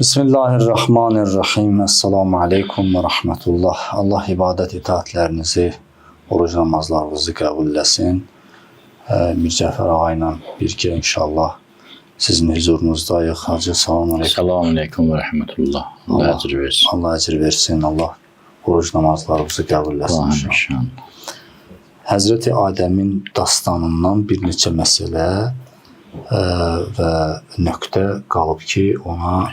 Bismillahirrahmanirrahim. Esselamu aleykum ve rahmetullah. Allah ibadet itaatlerinizi, oruç namazlarınızı qəbul eləsin. Mir Cəfər ağa ilə birgə inşallah sizin huzurunuzdayıq. Hacı, selamun aleykum. Selamun aleykum ve rahmetullah. Allah əcr versin. Allah əcr versin. Allah oruç namazlarınızı qəbul eləsin inşallah. Həzreti Adəmin dastanından bir neçə məsələ və nöqtə qalıb ki, ona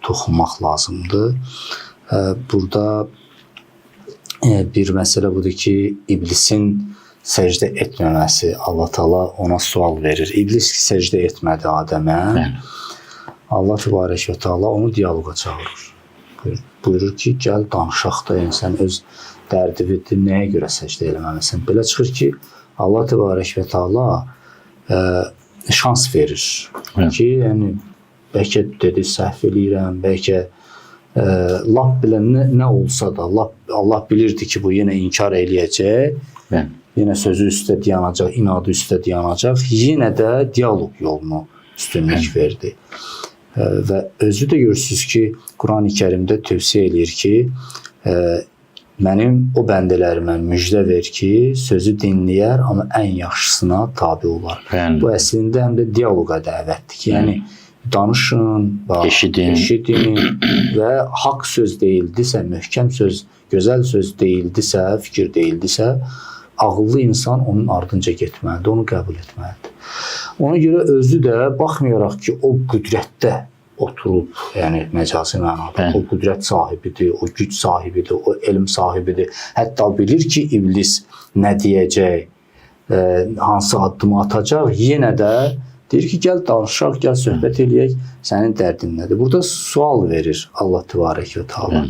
toxunmaq lazımdır. Burada bir məsələ budur ki, iblisin səcdə etməməsi. Allah Teala ona sual verir. İblis səcdə etmədi Adəmə. Allah Təbarək və Teala onu diyaloqa çağırır. Buyurur ki, gəl danışaq da, yəni sən öz dərdividir, nəyə görə səcdə eləməlisən? Belə çıxır ki, Allah Təbarək və Teala şans verir ki, yəni bəlkə dedi səhv eləyirəm, bəlkə lap belə nə olsa da Allah bilirdi ki, bu yenə inkar eləyəcək, yenə sözü üstə dayanacaq, inadı üstə dayanacaq, yenə də dialoq yolunu üstünlük verdi. Və özü də görürsünüz ki, Quran-ı Kərimdə tövsiyə eləyir ki, mənim o bəndələrimə müjdə ver ki, sözü dinləyər, amma ən yaxşısına tabi olar. Bu əslində həm də dialoqa dəvətdir ki, yəni danışın, eşidin və haqq söz deyildisə, möhkəm söz, gözəl söz deyildisə, fikir deyildisə, ağıllı insan onun ardınca getməlidir, onu qəbul etməlidir. Ona görə özü də baxmayaraq ki, o qüdrətdə oturub, yəni məcazi mənada, o qüdrət sahibidir, o güc sahibidir, o elm sahibidir. Hətta bilir ki, iblis nə deyəcək, hansı addımı atacaq, yenə də deyir ki, gəl danışaq, gəl söhbət eləyək, sənin dərdin nədir? Burada sual verir Allah Təbarək və Teala.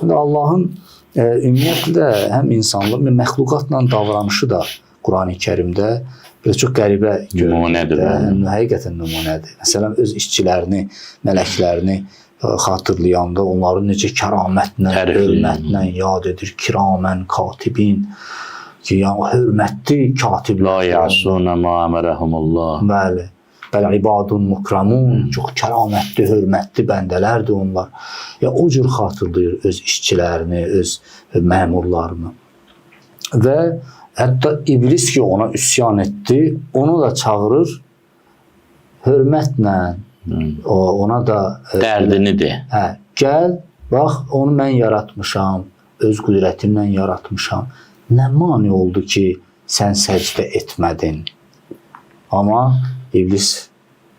Allahın ümumiyyətlə həm insanlıq, məxluqatla davranışı da Quran-ı Kərimdə çox qəribə görünür. Həqiqətən nümunədir. Məsələn, öz işçilərini, mələklərini xatırlayanda onların necə kəramətlə, hörmətlə yad edir. Kiramən, katibin ki, yəni hörmətli katiblər. La ya'sunə ma əmərəhumullah. Bəli. Bəli, ibadun mukramun. Çox kəramətli, hörmətli bəndələrdir onlar. Ya o cür xatırlayır öz işçilərini, öz məmurlarını. Və hətta iblis ki, ona üsyan etdi, onu da çağırır, hörmətlə, ona da dərdini de. Gəl, bax, onu mən yaratmışam, öz qüdrətimlə yaratmışam. Nə mani oldu ki, sən səcdə etmədin? Amma iblis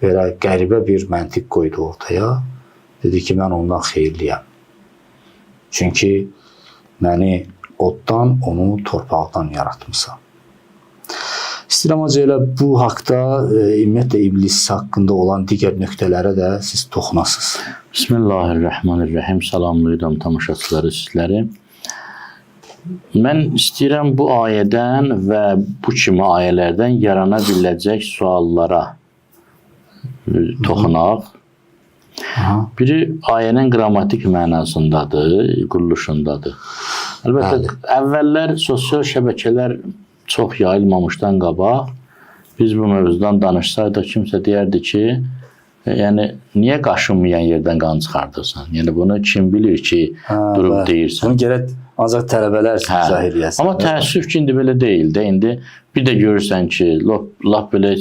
belə qəribə bir məntiq qoydu ortaya. Dedi ki, mən ondan xeyirliyəm. Çünki məni oddan, onu torpaqdan yaratmışam. İstəyirəm acı elə bu haqda, ümumiyyətlə iblis haqqında olan digər nöqtələrə də siz toxunasınız. Bismillahirrahmanirrahim. Salamlayıram tamaşaçıları sizləri. Mən istəyirəm bu ayədən və bu kimi ayələrdən yarana biləcək suallara toxunaq. Biri ayənin qrammatik mənasındadır, quruluşundadır. Əlbəttə, əvvəllər sosial şəbəkələr çox yayılmamışdan qabaq biz bu mövzudan danışsaydıq, kimsə deyərdi ki, yəni, niyə qaşınmayan yerdən qan çıxardırsan? Yəni, bunu kim bilir ki, durub deyirsən? Bunu gərək ancaq tələbələr izah edəsən. Amma təəssüf ki, indi belə deyil də. İndi bir də görürsən ki, lap belə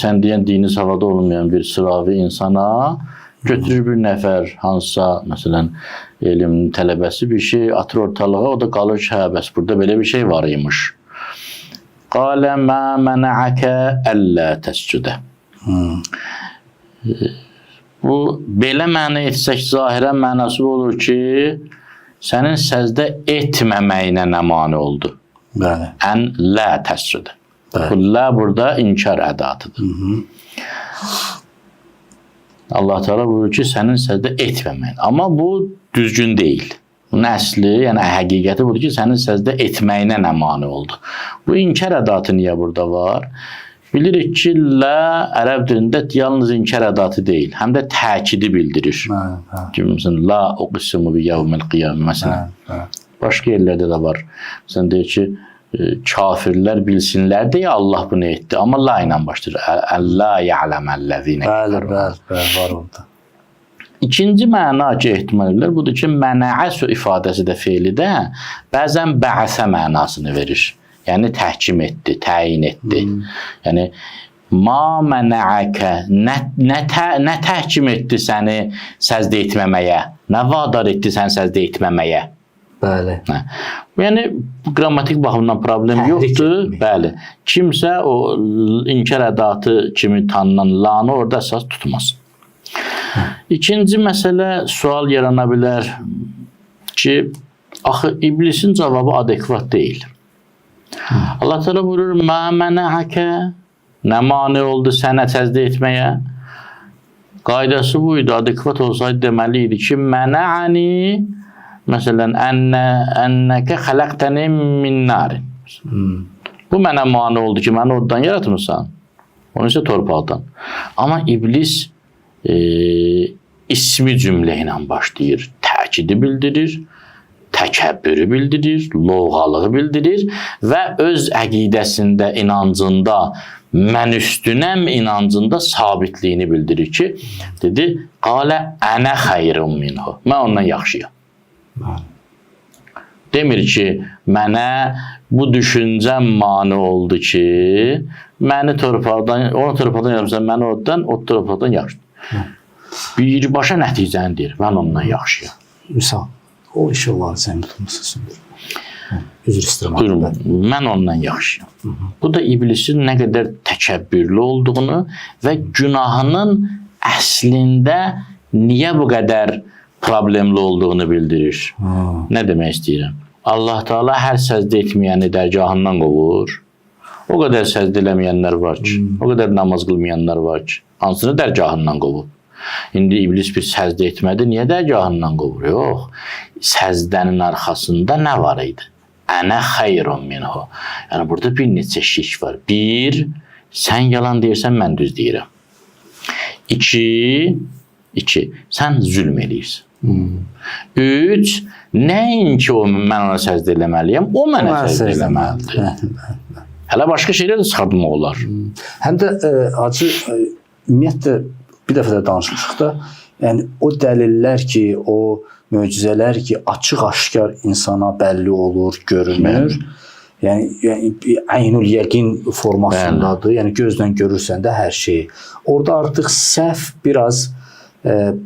sən deyən dini savada olmayan bir sıravi insana götürür bir nəfər, hansısa, məsələn, elm tələbəsi bir şey atır ortalığa, o da qalır ki, hə, bəs burada belə bir şey var imiş. Qalə mə mənəəkə əllə təscüdə. Bu, belə mənə etsək zahirən mənası olur ki, sənin səzdə etməməyinə nə mani oldu? Ən lə təscüdə. Bu, lə burada inkar ədatıdır. Allah Teala buyurur ki, sənin səzdə etməməyin. Amma bu düzgün deyil. Bunun əsli, yəni həqiqəti budur ki, sənin səzdə etməyinə nə mani oldu. Bu inkar ədatı niyə burada var? Bilirik ki, lə ərəb dilində yalnız inkar ədatı deyil, həm də təkidi bildirir. Məsələn, la uqsimu bi yevmil qiyam, məsələn. Başqa yerlərdə də var. Məsələn, deyir ki, kafirlər bilsinlər deyə Allah bunu etdi. Amma la ilə başlayır. Əllə ya'ləməl-ləzīne. Bəli, var orada. İkinci məna ki, ehtimal edilir, budur ki, mənəəsu ifadəsi də feilidə bəzən bəəsə mənasını verir. Yəni, təhkim etdi, təyin etdi. Yəni, ma mənəəkə, nə təhkim etdi səni səzdə etməməyə, nə vadar etdi səni səzdə etməməyə. Bəli. Yəni, qrammatik baxımdan problem yoxdur. Bəli. Kimsə o inkar ədatı kimi tanınan lanı orada əsas tutmaz. İkinci məsələ, sual yarana bilər ki, axı iblisin cavabı adekvat deyil. Allah Teala buyurur, mə mənəəkə, nə mane oldu sənə səzdə etməyə? Qaydası buydu, adekvat olsaydı deməli idi ki, mənəəni, məsələn, ənnəkə xələqtəni min narin. Bu mənə mane oldu ki, məni oddan yaratmışsan. Onu isə torpaqdan. Amma iblis ismi cümlə ilə başlayır. Təkidi bildirir, təkəbbürü bildirir, loğalığı bildirir və öz əqidəsində, inancında, mən üstünəm inancında sabitliyini bildirir ki, dedi, qalə ənə xəyrun minhu. Mən ondan yaxşıyam. Demir ki, mənə bu düşüncəm mane oldu ki, məni torpaqdan, onu torpaqdan yapmışsan, məni o torpaqdan yaxşı. Birbaşa nəticəni deyir, mən ondan yaxşıyam. Misal, o işıqları sən tutmuşsun. Üzr istəyirəm. Mən ondan yaxşıyam. Bu da iblisin nə qədər təkəbbürlü olduğunu və günahının əslində niyə bu qədər problemli olduğunu bildirir. Nə demək istəyirəm? Allah Teala hər səzdə etməyəni dərgahından qovur. O qədər səzdə eləməyənlər var ki, o qədər namaz qılmayanlar var ki, hansını dərgahından qovur. İndi iblis bir səzdə etmədi, niyə dərgahından qovur? Yox, səzdənin arxasında nə var idi? Ənə xəyrun minhu. Yəni, burada bir neçə şirk var. Bir, sən yalan deyirsən, mən düz deyirəm. İki, sən zülm eləyirsən. Üç, nəinki o, mən ona səzdə eləməliyəm, o mənə səzdə eləməlidir. Hələ başqa şeylər də çıxartmaq olar. Həm də acı, ümumiyyətlə, bir dəfə də danışmışıq da, yəni o dəlillər ki, o möcüzələr ki, açıq-aşkar insana bəlli olur, görünür. Yəni əynül yəqin formasındadır. Yəni gözlə görürsən də hər şeyi. Orada artıq səhv biraz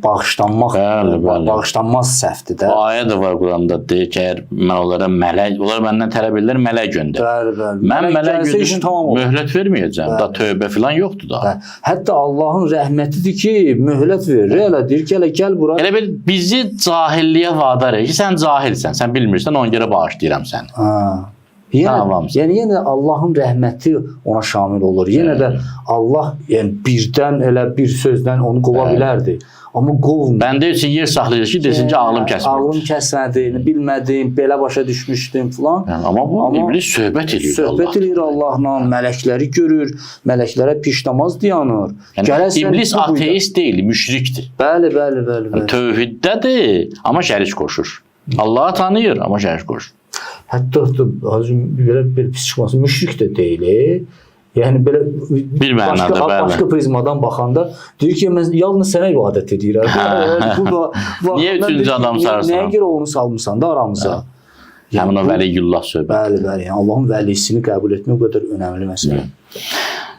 bağışlanmaz səhvdir də. Ayə də var Quranda, deyir ki, əgər mən onlara mələk, onlar məndən tələb edirlər, mələk göndər. Mən mələk göndər, möhlət verməyəcəm. Da tövbə filan yoxdur da. Hətta Allahın rəhmətidir ki, möhlət verir. Elə deyir ki, elə gəl bura. Elə bil bizi cahilliyə vadar edir ki, sən cahilsən, sən bilmirsən, ona görə bağışlayıram səni. Yəni yenə Allahın rəhməti ona şamil olur. Yenə də Allah birdən elə bir sözdən onu qova bilərdi. Amma qovmur. Bəndə üçün yer saxlayır ki, desin ki, ağlım kəsmədi. Ağlım kəsmədi, bilmədim, belə başa düşmüşdüm filan. Amma bu iblis söhbət edir. Söhbət edir Allahla, mələkləri görür, mələklərə pişnamaz dayanır. İblis ateist deyil, müşrikdir. Bəli. Tövhiddədir, amma şərik qoşur. Allah'ı tanıyır, amma şərik qoşur. Hətta belə bir pis çıxması müşrik də deyil. Yəni belə bir mənada başqa prizmadan baxanda deyir ki, mən yalnız sənə ibadət edirəm. Niyə üçüncü adam sarırsan? Nəyə görə onu salmısan da aramıza? Həmin o vəliyullah söhbət. Bəli. Allahın vəlisini qəbul etmək o qədər önəmli məsələ.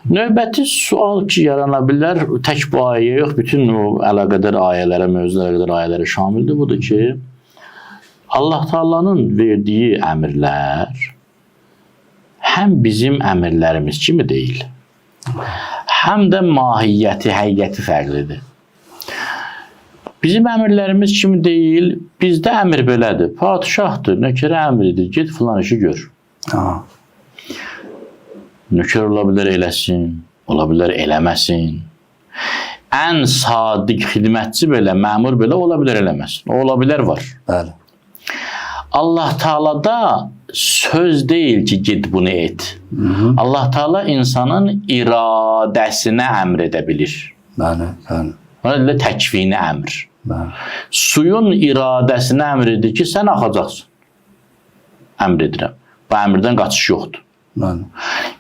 Növbəti sual ki, yarana bilər, tək bu ayəyə yox, bütün o əlaqədar ayələrə, mövzulara qədər ayələrə şamildir. Budur ki, Allah Taala'nın verdiyi əmrlər həm bizim əmrlərimiz kimi deyil, həm də mahiyyəti, həqiqəti fərqlidir. Bizim əmrlərimiz kimi deyil, bizdə əmr belədir. Padişahdır, nökərə əmridir, get filan işi gör. Nökər ola bilər eləsin, ola bilər eləməsin. Ən sadiq xidmətçi belə, məmur belə ola bilər eləməsin. Ola bilər var. Bəli. Allah Taala'da söz deyil ki, git bunu et. Allah Taala insanın iradəsinə əmr edə bilir. Bəli. Ona təkvini əmr. Bəli. Suyun iradəsinə əmr edir ki, sən axacaqsın. Əmr edirəm. Bu əmrdən qaçış yoxdur. Bəli.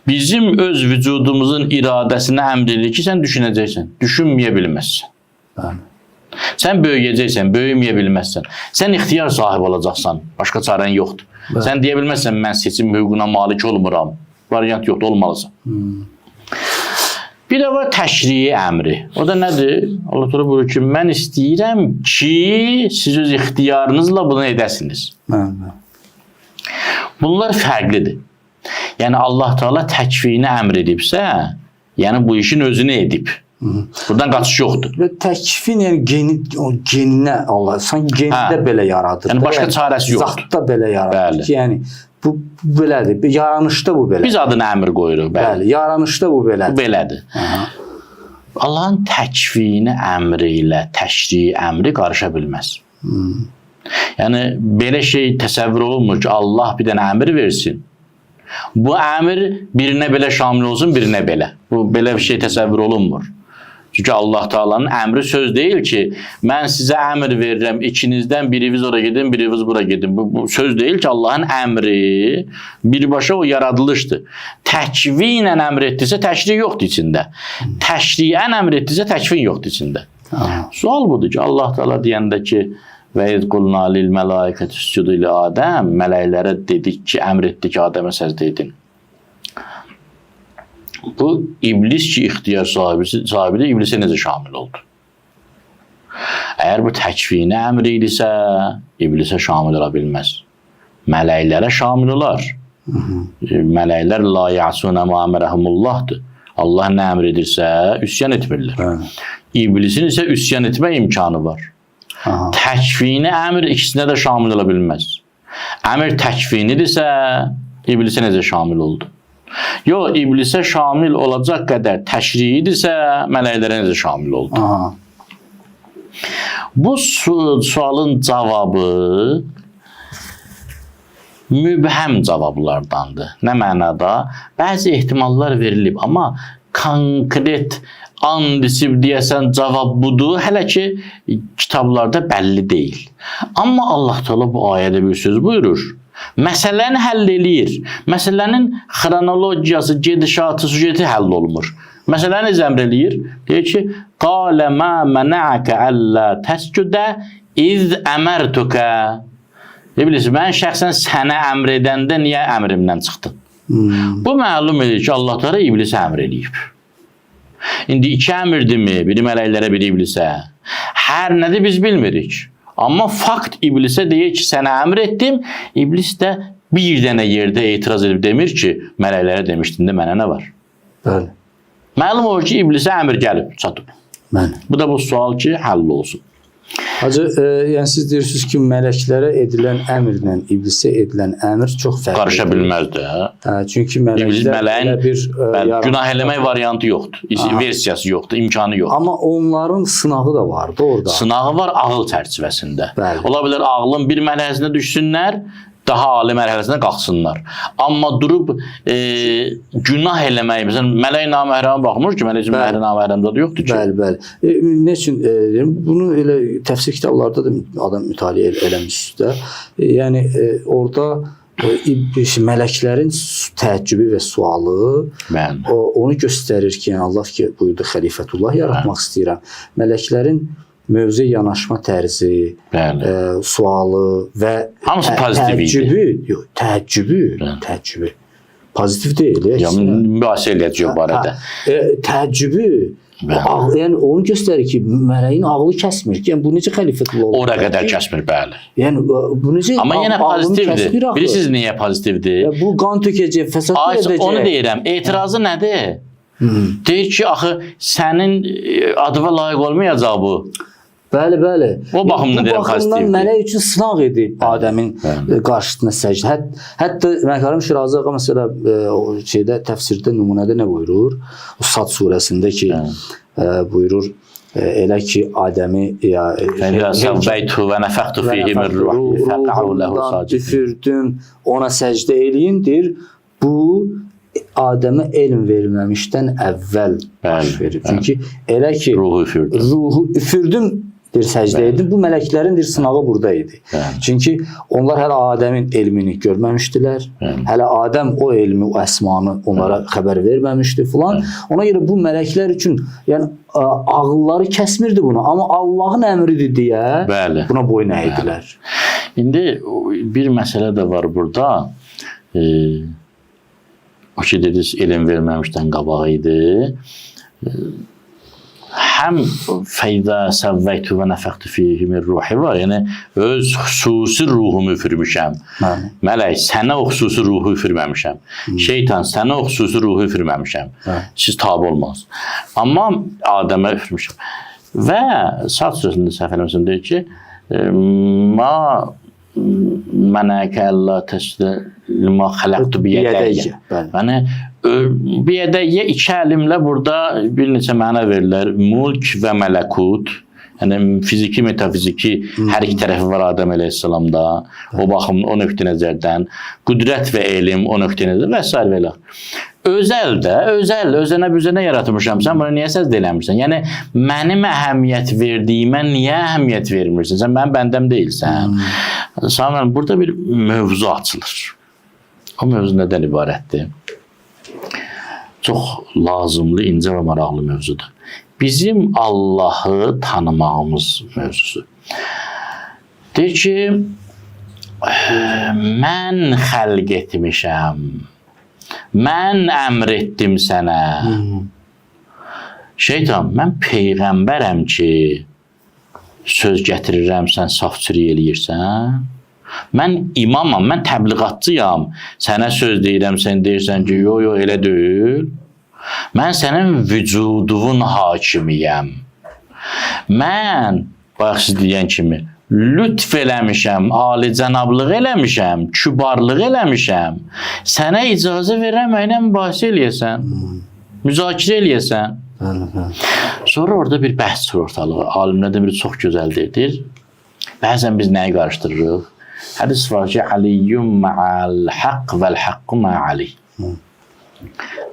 Bizim öz vücudumuzun iradəsinə əmr edir ki, sən düşünəcəksən. Düşünməyə bilməzsən. Bəli. Sən böyüyəcəksən, böyüməyə bilməzsən. Sən ixtiyar sahibi olacaqsan, başqa çarən yoxdur. Sən deyə bilməzsən, mən seçim hüququna malik olmuram. Variant yoxdur, olmalısan. Bir də var təşriyi əmri. O da nədir? Allah Teala buyurur ki, mən istəyirəm ki, siz öz ixtiyarınızla bunu edəsiniz. Bunlar fərqlidir. Yəni Allah Teala təkvini əmr edibsə, yəni bu işin özünü edib. Buradan qaçış yoxdur. Və təkvin, yəni geninə Allah, sanki genində belə yaradır. Yəni başqa çarəsi yoxdur. Zatda belə yaradır ki, yəni bu belədir. Yaranışda bu belədir. Biz adına əmr qoyuruq. Bəli, yaranışda bu belədir. Bu belədir. Allahın təkvini əmri ilə təşriyi əmri qarışa bilməz. Yəni belə şey təsəvvür olunmur ki, Allah bir dənə əmr versin. Bu əmr birinə belə şamil olsun, birinə belə. Bu belə bir şey təsəvvür olunmur. Çünki Allah Taala'nın əmri söz deyil ki, mən sizə əmr verirəm, ikinizdən biriniz ora gedin, biriniz bura gedin. Bu söz deyil ki, Allahın əmri birbaşa o yaradılışdır. Təkvinən əmr etdirsə, təşri yoxdur içində. Təşriən əmr etdirsə, təkvin yoxdur içində. Sual budur ki, Allah Taala deyəndə ki, və iz qulna lil mələikəti iscudu li Adəm, mələklərə dedik ki, əmr etdik ki, Adəmə səcdə edin. Bu iblis ki, ixtiyar sahibidir, iblisə necə şamil oldu? Əgər bu təkvini əmr idisə, iblisə şamil ola bilməz. Mələklərə şamil olar. Mələklər la ya'sunə ma əmrəhumullahdır. Allah nə əmr edirsə, üsyan etmirlər. İblisin isə üsyan etmə imkanı var. Təkvini əmr ikisinə də şamil ola bilməz. Əmr təkvinidirsə, iblisə necə şamil oldu? Yox, iblisə şamil olacaq qədər təşriidirsə, mələklərə necə şamil oldu? Bu sualın cavabı mübhəm cavablardandır. Nə mənada? Bəzi ehtimallar verilib, amma konkret andisib deyəsən cavab budur, hələ ki kitablarda bəlli deyil. Amma Allah Teala bu ayədə bir söz buyurur. Məsələni həll eləyir. Məsələnin xronologiyası, gedişatı, sujeti həll olmur. Məsələni necə əmr eləyir? Deyir ki, qalə mə mənəəkə əllə təscüdə iz əmərtükə. İblis, mən şəxsən sənə əmr edəndə niyə əmrimdən çıxdın? Bu məlum edir ki, Allah Teala iblisə əmr eləyib. İndi iki əmirdirmi? Biri mələklərə, biri iblisə. Hər nədir biz bilmirik. Amma fakt iblisə deyir ki, sənə əmr etdim. İblis də bir dənə yerdə etiraz edib demir ki, mələklərə demişdin də mənə nə var? Bəli. Məlum olur ki, iblisə əmr gəlib, çatıb. Bu da bu sual ki, həll olsun. Hacı, yəni siz deyirsiniz ki, mələklərə edilən əmrlə iblisə edilən əmr çox fərqlidir. Qarışa bilməzdir. Çünki mələyin günah eləmək variantı yoxdur, versiyası yoxdur, imkanı yoxdur. Amma onların sınağı da vardı orada. Sınağı var ağıl çərçivəsində. Bəli. Ola bilər ağlın bir mərhələsinə düşsünlər, daha ali mərhələsinə qalxsınlar. Amma durub günah eləmək, məsələn, mələk naməhrəmə baxmır ki, mələk üçün naməhrəmdə də yoxdur ki. Bəli. Nə üçün? Bunu elə təfsir kitablarda da adam mütaliə eləmişdir. Yəni, orada mələklərin təəccübü və sualı onu göstərir ki, Allah ki, buyurdu, xəlifətullah yaratmaq istəyirəm. Mələklərin mövzuya yanaşma tərzi, sualı və təəccübü pozitiv deyil. Mübahisə eləyəcək o barədə. Təəccübü, yəni onu göstərir ki, mələyin ağlı kəsmir. Yəni bu necə xəlifətullah olur? Ora qədər kəsmir, bəli. Yəni bu necə amma yenə pozitivdir. Bilirsiniz niyə pozitivdir? Bu qan tökəcək, fəsad edəcək. Onu deyirəm. Etirazı nədir? Deyir ki, axı sənin adıva layiq olmayacaq bu. Bəli. O baxımdan deyirəm pozitivdir. Bu baxımdan mələk üçün sınaq edib Adəmin qarşısına səcdə. Hətta Məhkərim Şirazi ağa məsələ təfsirdə nümunədə nə buyurur? O Sad surəsində ki, buyurur, elə ki Adəmi üfürdüm, ona səcdə eləyindir. Bu Adəmə elm verilməmişdən əvvəl baş verir. Çünki elə ki ruhu üfürdüm səcdə edin. Bu mələklərin sınağı burada idi. Çünki onlar hələ Adəmin elmini görməmişdilər. Hələ Adəm o elmi, o əsmanı onlara xəbər verməmişdi filan. Ona görə bu mələklər üçün, yəni ağılları kəsmirdi bunu, amma Allahın əmridir deyə Bəli. buna boyun əydilər. İndi bir məsələ də var burada. O ki dediniz, elm verməmişdən qabaq idi. Həm feydə səvvəytü və nəfəxtü fihi min ruhi var. Yəni öz xüsusi ruhumu üfürmüşəm. Mələk, sənə o xüsusi ruhu üfürməmişəm. Şeytan, sənə o xüsusi ruhu üfürməmişəm. Siz tabi olmaz. Amma Adəmə üfürmüşəm. Və Sad sözündə səhv eləmirəm deyir ki, ma mənəkə əllə təsdə lima xələqtu biyədəyyə. Yəni, biyədəyyə iki əlimlə burada bir neçə mənə verirlər. Mulk və mələkut. Yəni, fiziki, metafiziki hər iki tərəfi var Adəm əleyhissalamda. O baxım, o nöqtə nəzərdən. Qüdrət və elm o nöqtə nəzərdən və s. və ilə. Özəl də, özənə büzənə yaratmışam. Sən buna niyə səzd eləmirsən? Yəni, mənim əhəmiyyət verdiyimə niyə əhəmiyyət vermirsən? Sən mənim bəndəm deyilsən. Sanırım, burada bir mövzu açılır. O mövzu nədən ibarətdir? Çox lazımlı, incə və maraqlı mövzudur. Bizim Allahı tanımağımız mövzusu. Deyir ki, mən xəlq etmişəm, mən əmr etdim sənə. Şeytan, mən peyğəmbərəm ki, söz gətirirəm, sən safçırı eləyirsən. Mən imamam, mən təbliğatçıyam. Sənə söz deyirəm, sən deyirsən ki, yo, elə deyil. Mən sənin vücudun hakimiyəm. Mən, bax siz deyən kimi, lütf eləmişəm, alicənablıq eləmişəm, kübarlıq eləmişəm. Sənə icazə verəməklə mübahisə eləyəsən, müzakirə eləyəsən. Sonra orada bir bəhs çıxır ortalığı. Alimlərdən biri çox gözəl deyir. Bəzən biz nəyi qarışdırırıq? Hədis var ki, Əliyyum ma'al haqq vəl haqqu ma'ali.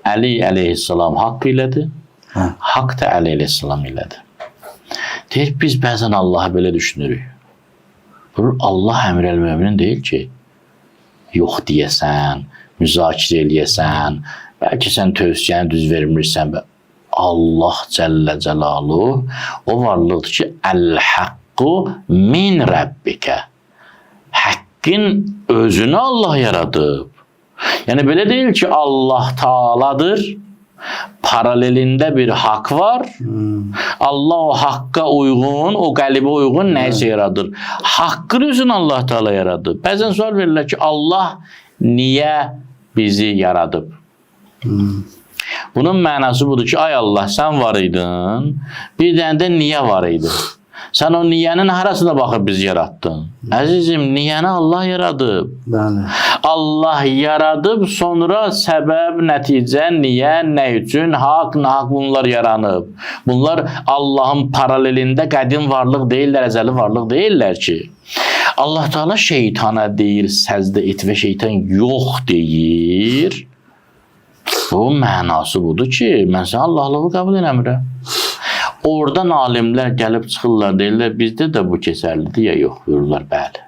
Əli əleyhissalam haqq ilədir, haqq da Əli əleyhissalam ilədir. Deyir, biz bəzən Allah'a belə düşünürük. Allah əmr-əl-möminin deyil ki, yox deyəsən, müzakirə eləyəsən, bəlkə sən tövsiyəni düz vermirsən. Allah Cəllə Cəlaluhu o varlıqdır ki, əl-haqqu min Rəbbikə. Haqqın özünü Allah yaradıb. Yəni, belə deyil ki, Allah Taaladır, paralelində bir haqq var, Allah o haqqa uyğun, o qəlibə uyğun nəyisə yaradır. Haqqın özünü Allah Taala yaradır. Bəzən sual verirlər ki, Allah niyə bizi yaradıb? Bunun mənası budur ki, ay Allah, sən var idin, bir dənə də niyə var idin? Sən o niyənin harasına baxıb bizi yarattın? Əzizim, niyəni Allah yaradıb. Allah yaradıb, sonra səbəb, nəticə, niyə, nə üçün, haqq, nahaq bunlar yaranıb. Bunlar Allahın paralelində qədim varlıq deyirlər, əzəli varlıq deyirlər ki. Allah Teala şeytana deyir, səzdə et və şeytan yox deyir. Bu mənası budur ki, mən sən Allahlığı qəbul eləmirəm. Oradan alimlər gəlib çıxırlar, deyirlər, bizdə də bu keçərlidir ya yox, buyururlar, bəli.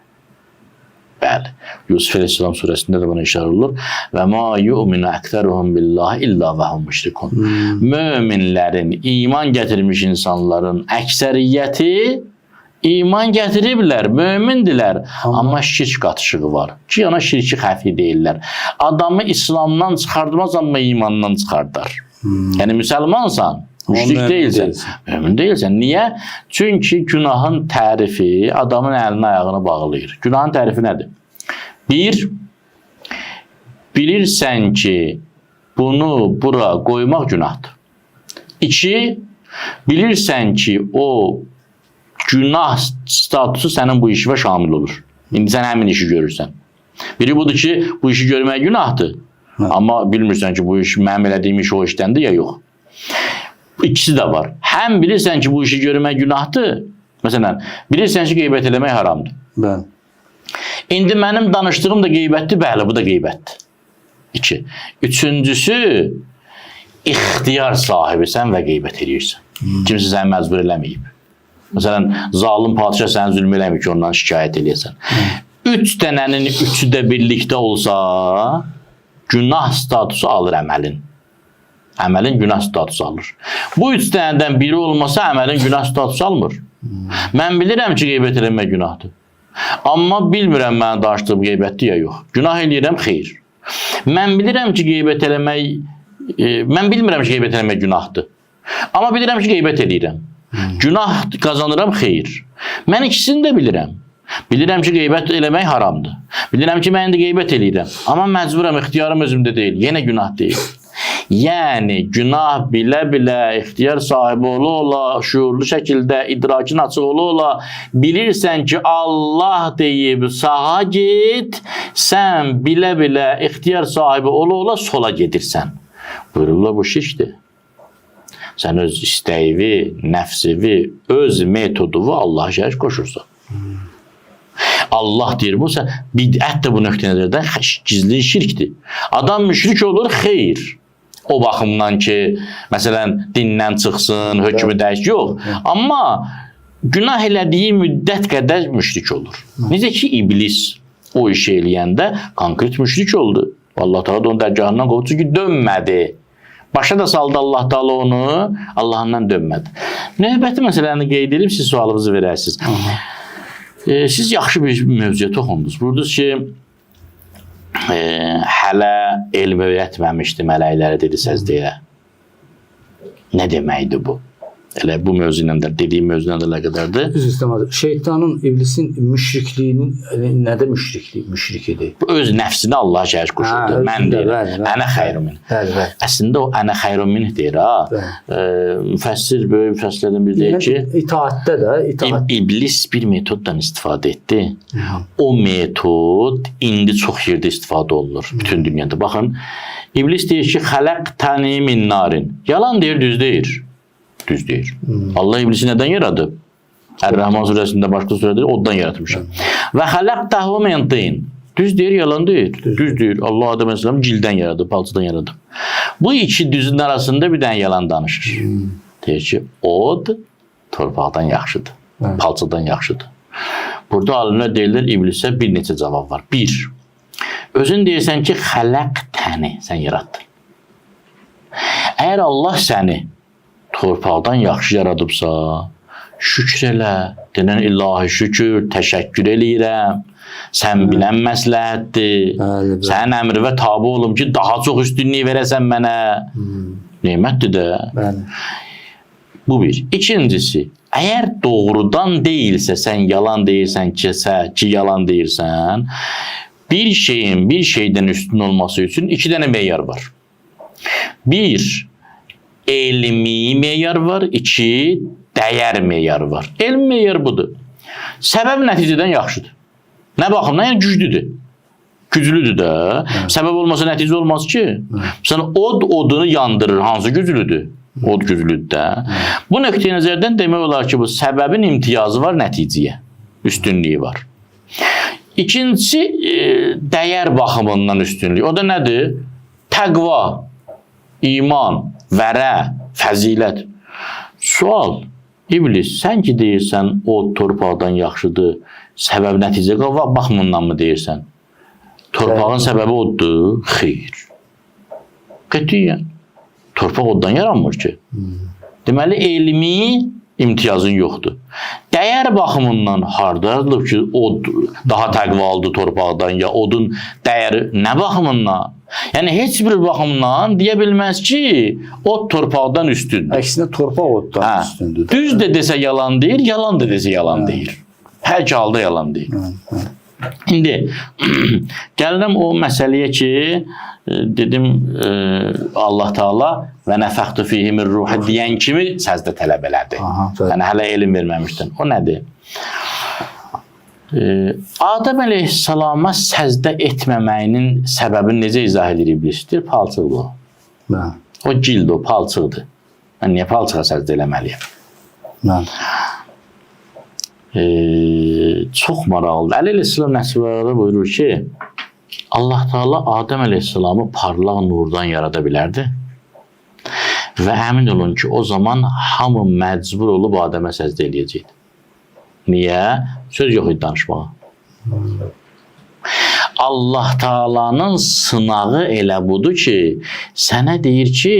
Bəli. Yusuf Aleyhisselam surəsində də buna işarə olunur. Və ma yu'minu əktəruhum billahi illa və hum müşrikun. Möminlərin, iman gətirmiş insanların əksəriyyəti iman gətiriblər, mömindirlər. Amma şirk qatışığı var. Ki, ona şirki xəfi deyirlər. Adamı İslamdan çıxardmaz, amma imandan çıxardar. Yəni, müsəlmansan, müşrik deyilsən, mömin deyilsən. Niyə? Çünki günahın tərifi adamın əlini ayağını bağlayır. Günahın tərifi nədir? Bir, bilirsən ki, bunu bura qoymaq günahdır. İki, bilirsən ki, o günah statusu sənin bu işivə şamil olur. İndi sən həmin işi görürsən. Biri budur ki, bu işi görmək günahdır. Amma bilmirsən ki, bu iş mənim elədiyim iş o işdəndir ya yox. İkisi də var. Həm bilirsən ki, bu işi görmək günahdır. Məsələn, bilirsən ki, qeybət eləmək haramdır. Bəli. İndi mənim danışdığım da qeybətdir, bəli, bu da qeybətdir. İki. Üçüncüsü, ixtiyar sahibisən və qeybət edirsən. Kimsə səni məcbur eləməyib. Məsələn, zalim padişah səni zülm eləməyib ki, ondan şikayət eləyəsən. Üç dənənin üçü də birlikdə olsa, günah statusu alır əməlin. Əməlin günah statusu alır. Bu 3 dənədən biri olmasa əməlin günah statusu almır. Mən bilirəm ki, qeybət eləmək günahdır. Amma bilmirəm mən danışdığım qeybətdir ya yox. Günah eləyirəm, xeyr. Mən bilirəm ki, qeybət eləmək günahdır. Amma bilirəm ki, qeybət eləyirəm. Günah qazanıram, xeyr. Mən ikisini də bilirəm. Bilirəm ki, qeybət eləmək haramdır. Bilirəm ki, mən indi qeybət eləyirəm. Amma məcburam, ixtiyarım özümdə deyil. Yenə günah deyil. Yəni, günah bilə-bilə, ixtiyar sahibi ola-ola, şuurlu şəkildə, idrakin açıq ola-ola, bilirsən ki, Allah deyib sağa get, sən bilə-bilə, ixtiyar sahibi ola-ola sola gedirsən. Buyururlar, bu şirkdir. Sən öz istəyivi, nəfsivi, öz metoduvu Allah'a şərik qoşursan. Allah deyir, bu sən bidət də bu nöqtələrdən gizli şirkdir. Adam müşrik olur, xeyr. O baxımdan ki, məsələn, dindən çıxsın, hökmü dəyişir, yox. Amma günah elədiyi müddət qədər müşrik olur. Necə ki, iblis o işi eləyəndə konkret müşrik oldu. Allah Teala da onun dərgahından qovdu, çünki dönmədi. Başa da saldı Allah Teala onu, Allah'ından dönmədi. Növbəti məsələni qeyd edib, siz sualınızı verərsiniz. Siz yaxşı bir mövzuya toxundunuz. Buyurdunuz ki, hələ elm öyrətməmişdi mələkləri dedi səzdəyə. Nə deməkdir bu? Elə bu mövzu ilə də, dediyim mövzu ilə də əlaqədardır. Şeytanın, iblisin müşrikliyinin, nədə müşrik idi? Bu öz nəfsini Allah'a şərik qoşurdu. Mən deyirəm, ənə xeyrumin. Əslində o ənə xeyrumin deyir ha. Müfəssir, böyük müfəssirlərdən biri deyir ki, itaətdə də, iblis bir metoddan istifadə etdi. O metod indi çox yerdə istifadə olunur bütün dünyada. Baxın, iblis deyir ki, xələqtəni min narin. Yalan deyir, düz deyir. Düz deyir. Allah iblisi nədən yaradı? Ər-Rəhman surəsində başqa surədə oddan yaratmışam. Və xələqtəhu min tin. Düz deyir, yalan deyir. Düz deyir. Allah Adəm Əleyhisselam cildən yaradı, palçıdan yaradı. Bu iki düzün arasında bir dənə yalan danışır. Deyir ki, od torpaqdan yaxşıdır, palçıdan yaxşıdır. Burada alimlər deyirlər, iblisə bir neçə cavab var. Bir, özün deyirsən ki, xələqtəni sən yaratdın. Əgər Allah səni torpaqdan yaxşı yaradıbsa, şükür elə, denən ilahi şükür, təşəkkür eləyirəm, sən bilən məsləhətdir, sənin əmri və tabi olum ki, daha çox üstünlüyü verəsən mənə, nemətdir də. Bu bir. İkincisi, əgər doğrudan deyilsə, sən yalan deyirsən ki, yalan deyirsən, bir şeyin bir şeydən üstün olması üçün iki dənə meyar var. Bir, elmi meyar var, iki, dəyər meyar var. Elmi meyar budur. Səbəb nəticədən yaxşıdır. Nə baxımdan? Yəni güclüdür. Güclüdür də. Səbəb olmasa nəticə olmaz ki. Məsələn, odunu yandırır. Hansı güclüdür? Od güclüdür də. Bu nöqteyi nəzərdən demək olar ki, bu səbəbin imtiyazı var nəticəyə. Üstünlüyü var. İkincisi, dəyər baxımından üstünlüyü. O da nədir? Təqva, iman, vərə, fəzilət. Sual, iblis, sən ki deyirsən, o torpaqdan yaxşıdır, səbəb nəticə baxımından mı deyirsən? Torpağın səbəbi oddur? Xeyr. Qətiyyən. Torpaq oddan yaranmır ki. Deməli, elmi imtiyazın yoxdur. Dəyər baxımından hardadır ki, od daha təqvalıdır torpaqdan, ya odun dəyəri nə baxımından? Yəni, heç bir baxımdan deyə bilməz ki, od torpaqdan üstündür. Əksinə, torpaq oddan üstündür. Düz də desə yalan deyir, yalan da desə yalan deyir. Hər ki, halda yalan deyir. İndi, gəldim o məsələyə ki, dedim, Allah Teala və nəfəxtu fihi min ruhi deyən kimi səzdə tələb elədi. Yəni, hələ elm verməmişdin. O nədir? Adəm əleyhissalama səzdə etməməyinin səbəbini necə izah edir iblisdir? Palçıqdır o. O cildir, o palçıqdır. Mən niyə palçığa səzdə eləməliyəm? Çox maraqlıdır. Əli əleyhissalam nəsvələrdə buyurur ki, Allah Teala Adəm əleyhissalamı parlaq nurdan yarada bilərdi və əmin olun ki, o zaman hamı məcbur olub Adəmə səzdə eləyəcəkdir. Niyə? Söz yox idi danışmağa. Allah Taala'nın sınağı elə budur ki, sənə deyir ki,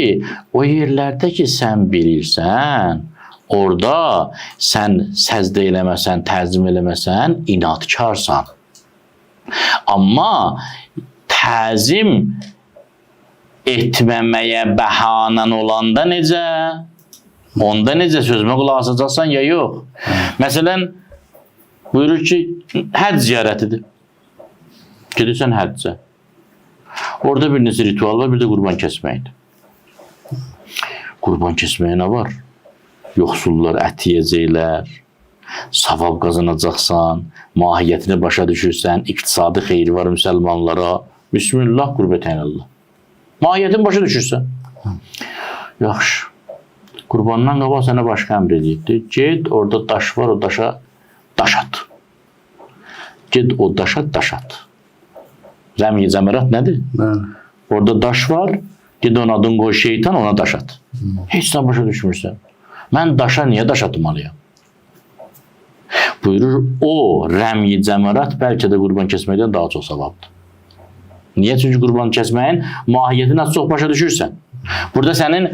o yerlərdə ki, sən bilirsən, orada sən səzdə eləməsən, təzim eləməsən, inadkarsan. Amma təzim etməməyə bəhanən olanda necə? Onda necə sözümə qulaq asacaqsan ya yox? Məsələn, buyurur ki, həcc ziyarətidir. Gedirsən həccə. Orada bir neçə ritual var, bir də qurban kəsməkdir. Qurban kəsməyə nə var? Yoxsullar ət yeyəcəklər, savab qazanacaqsan, mahiyyətini başa düşürsən, iqtisadi xeyri var müsəlmanlara. Bismillah, qurbətənəllah. Mahiyyətini başa düşürsən. Yaxşı. Qurbandan qabaq sənə başqa əmr edildi. Ged, orada daş var, o daşa daş at. Ged, o daşa daş at. Rəmi cəmərat nədir? Orada daş var, ged onun adını qoy şeytan, ona daş at. Heç nə başa düşmürsən. Mən daşa niyə daş atmalıyam? Buyurur, o rəmi cəmərat bəlkə də qurban kəsməkdən daha çox savabdır. Niyə? Çünki qurban kəsməyin mahiyyətini az çox başa düşürsən. Burada sənin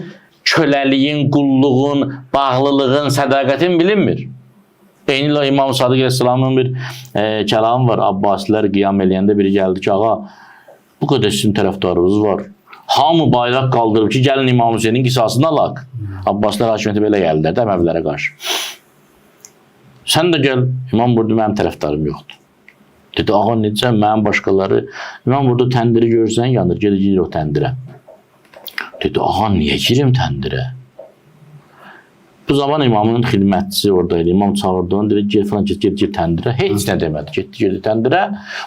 köləliyin, qulluğun, bağlılığın, sədaqətin bilinmir. Eynilə İmam Sadiq Əsəlamın bir kəlamı var. Abbasilər qiyam eləyəndə biri gəldi ki, ağa, bu qədər sizin tərəfdarınız var. Hamı bayraq qaldırıb ki, gəlin İmam Hüseynin qisasını alaq. Abbasilər hakimiyyəti belə gəlirlər də Əməvilərə qarşı. Sən də gəl, İmam burada mənim tərəfdarım yoxdur. Dedi, ağa necə, mənim başqaları, İmam burada təndiri görsən yanır, gedir o təndirə. Dedi, ağa niyə girim təndirə? Bu zaman imamın xidmətçisi oradaydı. İmam çağırdı onu, dedi, gel falan, get təndirə. Heç nə demədi, getdi təndirə.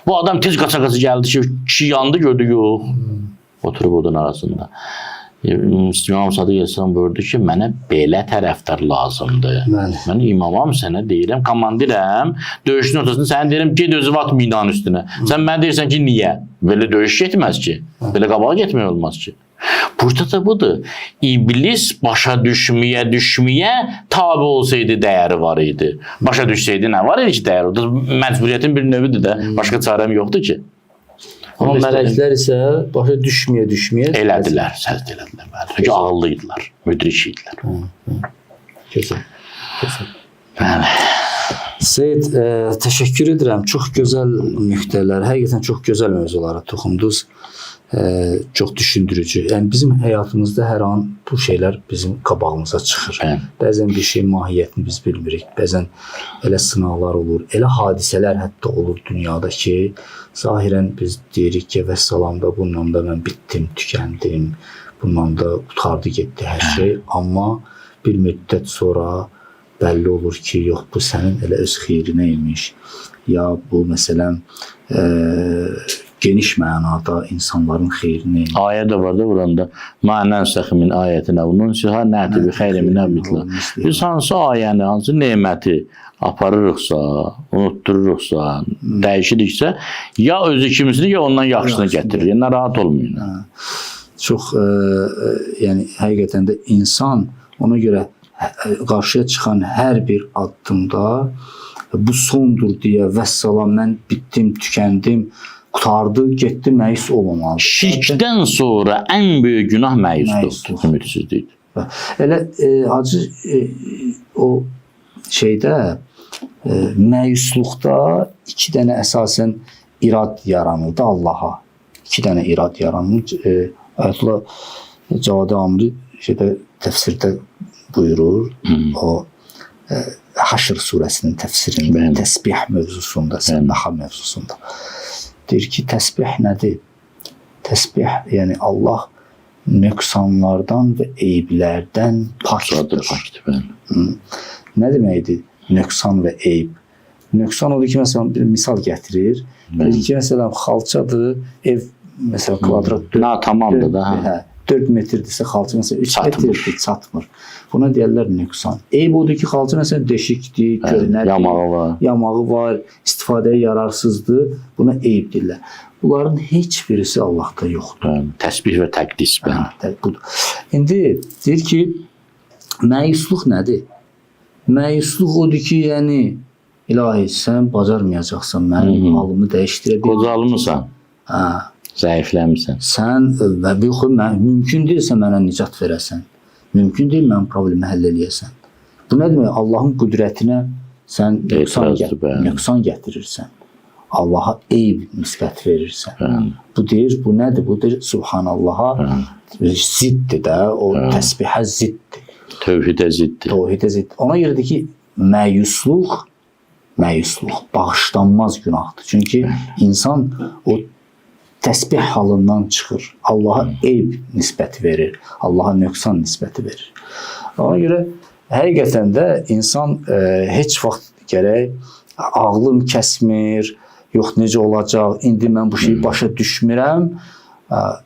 Bu adam tez qaça-qaça gəldi ki, kişi yandı, gördü, yox. Oturub odun arasında. İmam Sadiq Əsəlam buyurdu ki, mənə belə tərəfdar lazımdır. Mən imamam, sənə deyirəm, komandirəm, döyüşün ortasında sənə deyirəm, ged özü vat binanın üstünə. Sən mənə deyirsən ki, niyə? Belə döyüş getməz ki, belə qabağa getmək olmaz ki. Burada da budur. İblis başa düşməyə tabi olsaydı dəyəri var idi. Başa düşsəydi nə var idi ki, dəyəri? Məcburiyyətin bir növüdür də, başqa çarəm yoxdur ki. Amma mələklər isə başa düşməyə elədilər, səzd elədilər. Çünki ağıllıydılar, müdrik idilər. Gözəl. Bəli. Seyid, təşəkkür edirəm. Çox gözəl nöqtələr, həqiqətən çox gözəl mövzulara toxundunuz. Çox düşündürücü. Yəni bizim həyatımızda hər an bu şeylər bizim qabağımıza çıxır. Bəzən bir şeyin mahiyyətini biz bilmirik. Bəzən elə sınaqlar olur, elə hadisələr hətta olur dünyada ki, zahirən biz deyirik ki, vəssalam da bununla da mən bitdim, tükəndim. Bununla da qutardı getdi hər şey. Amma bir müddət sonra bəlli olur ki, yox bu sənin elə öz xeyrinə imiş. Ya bu məsələn geniş mənada insanların xeyrini. Ayə də var da buranda. Mənən səxi min ayətinə ununsiha nəti bi xeyri minə mitlə. Biz hansı ayəni, hansı neməti aparırıqsa, unutdururuqsa, dəyişiriksə, ya özü kimisini, ya ondan yaxşısını gətirir. Yəni, narahat olmayın. Çox, yəni, həqiqətən də insan ona görə qarşıya çıxan hər bir addımda bu sondur deyə vəssalam, mən bitdim, tükəndim, qutardı, getdi, məyus olmamalı. Şirkdən sonra ən böyük günah məyusdur, ümidsizlikdir. Elə Hacı o şeydə, məyusluqda iki dənə əsasən irad yaranıldı Allaha. İki dənə irad yaranıldı. Ayətullah Cavadi Amri təfsirdə buyurur. O Haşr surəsinin təfsirində, təsbih mövzusunda, səbbaha mövzusunda. Deyir ki, təsbih nədir? Təsbih, yəni Allah nöqsanlardan və eyblərdən pakdır. Nə deməkdir nöqsan və eyb? Nöqsan odur ki, məsələn, bir misal gətirir. Deyir ki, məsələn, xalçadır, ev, məsələn, kvadrat 4 metrdirsə, xalça məsələn 3 metrdir, çatmır. Buna deyərlər nöqsan. Eyb odur ki, xalça məsələn deşikdir, köhnədir, yamağı var, istifadəyə yararsızdır. Buna eyb deyirlər. Bunların heç birisi Allahda yoxdur. Təsbih və təqdis. İndi deyir ki, məyusluq nədir? Məyusluq odur ki, yəni ilahi sən bacarmayacaqsan, mənim halımı dəyişdirə bilmirsən. Qocalmısan. Hə, Zəifləmirsən. sən və mümkün deyilsə mənə nicat verəsən. Mümkün deyil mənim problemi həll eləyəsən. Bu nə demək? Allahın qüdrətinə sən nöqsan gətirirsən. Allaha eyb nisbət verirsən. Bu deyir, bu nədir? Bu deyir, Subhanallaha ziddir də, o təsbihə ziddir. Tövhidə ziddir. Tövhidə ziddir. Ona görədir ki, məyusluq bağışlanmaz günahdır. Çünki insan o təsbih halından çıxır. Allaha eyb nisbəti verir. Allaha nöqsan nisbəti verir. Ona görə həqiqətən də insan heç vaxt gərək ağlım kəsmir, yox necə olacaq, indi mən bu şeyi başa düşmürəm,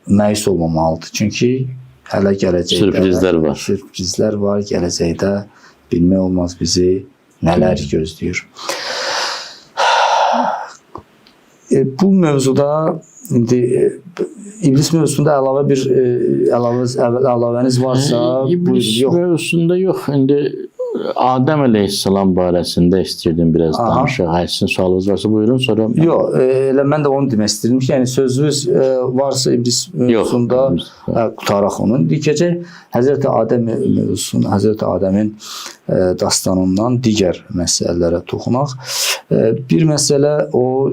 məyus olmamalıdır. Çünki hələ gələcəkdə sürprizlər var, gələcəkdə bilmək olmaz bizi nələr gözləyir. Bu mövzuda indi iblis mövzusunda əlavəniz varsa, iblis mövzusunda yox. İndi Adəm əleyhissalam barəsində istəyirdim biraz danışaq. Sizin sualınız varsa buyurun, sonra. Yox, elə mən də onu demək istəyirdim ki, yəni sözünüz varsa iblis mövzusunda qutaraq onu. Dikəcək Həzrəti Adəm mövzusunu, Həzrəti Adəmin dastanından digər məsələlərə toxunaq. Bir məsələ o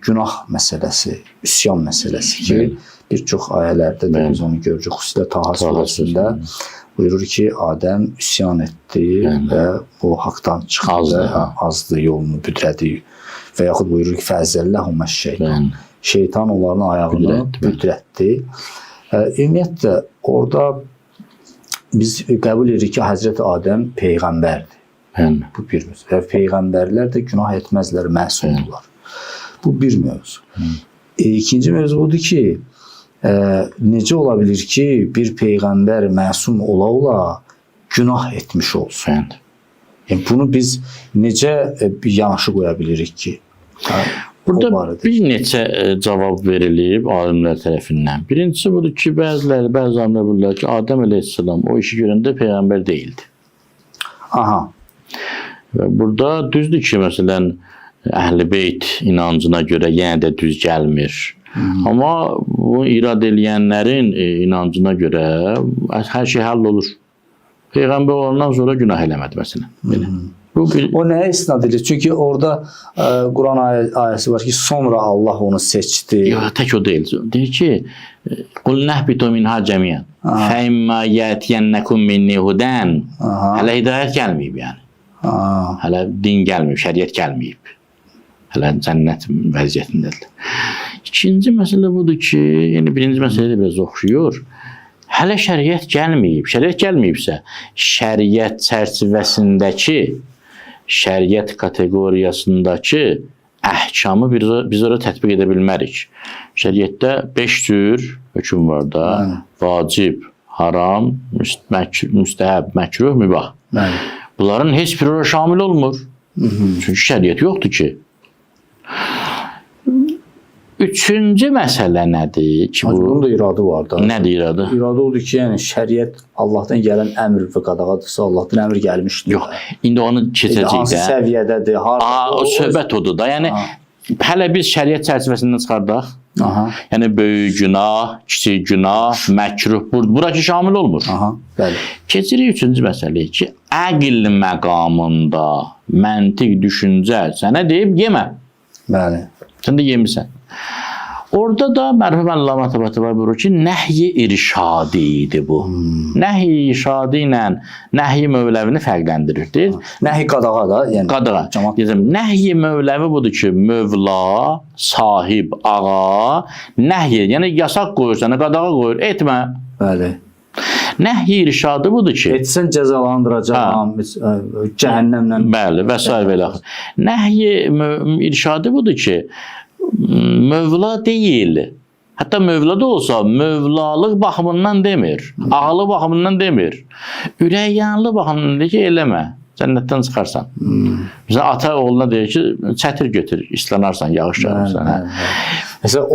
günah məsələsi, üsyan məsələsi ki, bir çox ayələrdə də biz onu görürük, xüsusilə Taha surəsində buyurur ki, Adəm üsyan etdi və o haqdan çıxdı, azdı, yolunu büdrədi və yaxud buyurur ki, fəzəlləhum əş-şeytan. Şeytan onların ayağını büdrətdi. Ümumiyyətlə, orada biz qəbul edirik ki, Həzrəti Adəm peyğəmbərdir. Bu bir mövzu. Və peyğəmbərlər də günah etməzlər, məsumdurlar. Bu bir mövzu. İkinci mövzu budur ki, necə ola bilir ki, bir peyğəmbər məsum ola günah etmiş olsun? Yəni, bunu biz necə yanaşı qoya bilirik ki? Burada bir neçə cavab verilib alimlər tərəfindən. Birincisi budur ki, bəzi alimlər bilirlər ki, Adəm əleyhissalam o işi görəndə peyğəmbər deyildi. Aha. Və burada düzdür ki, məsələn, Əhl-i Beyt inancına görə yenə də düz gəlmir. Amma bu irad eləyənlərin inancına görə hər şey həll olur. Peyğəmbər olandan sonra günah eləmədi məsələn. O nəyə istinad edir? Çünki orada Quran ayəsi var ki, sonra Allah onu seçdi. Yox, tək o deyil. Deyir ki, qul nəhbitu minha cəmiyyən fəimmə yətiyənnəkum minni hudən. Hələ hidayət gəlməyib yəni. Hələ din gəlməyib, şəriət gəlməyib. Hələ cənnət vəziyyətindədir. İkinci məsələ budur ki, yəni birinci məsələ də biraz oxşuyur. Hələ şəriət gəlməyib. Şəriət gəlməyibsə, şəriət çərçivəsindəki, şəriət kateqoriyasındakı əhkamı biz ora tətbiq edə bilmərik. Şəriətdə 5 cür hökm var da, vacib, haram, müstəhəb, məkruh, mübah. Bunların heç biri ora şamil olmur. Çünki şəriət yoxdur ki. Üçüncü məsələ nədir ki, bunun da iradı var da. Nədir iradı? İradı odur ki, yəni şəriət Allahdan gələn əmr və qadağadırsa, Allahdan əmr gəlmişdir. Yox, indi onu keçəcək də. Hansı səviyyədədir? O söhbət odur da. Yəni, hələ biz şəriət çərçivəsindən çıxardaq. Yəni, böyük günah, kiçik günah, məkruh, bura ki, şamil olmur. Keçirik üçüncü məsələyə ki, əql məqamında məntiq düşüncə sənə deyib, yemə. Bəli. Sən də yemirsən. Orada da mərhum Əllamə Təbəttəbəy buyurur ki, nəhyi irşadi idi bu. Nəhyi irşadi ilə nəhyi mövləvini fərqləndirir. Nəhyi qadağa da. Qadağa. Nəhyi mövləvi budur ki, mövla, sahib, ağa, nəhyi, yəni yasaq qoyur sənə, qadağa qoyur, etmə. Bəli. Nəhyi irşadı budur ki, etsən cəzalandıracağam, cəhənnəmlə. Bəli, və s. Nəhyi irşadı budur ki, mövla deyil. Hətta mövla da olsa, mövlalıq baxımından demir, ağlı baxımından demir. Ürəkyanlı baxımından deyir ki, eləmə, cənnətdən çıxarsan. Məsələn, ata oğluna deyir ki, çətir götür, islanarsan, yağış yağırsan. Məsələn,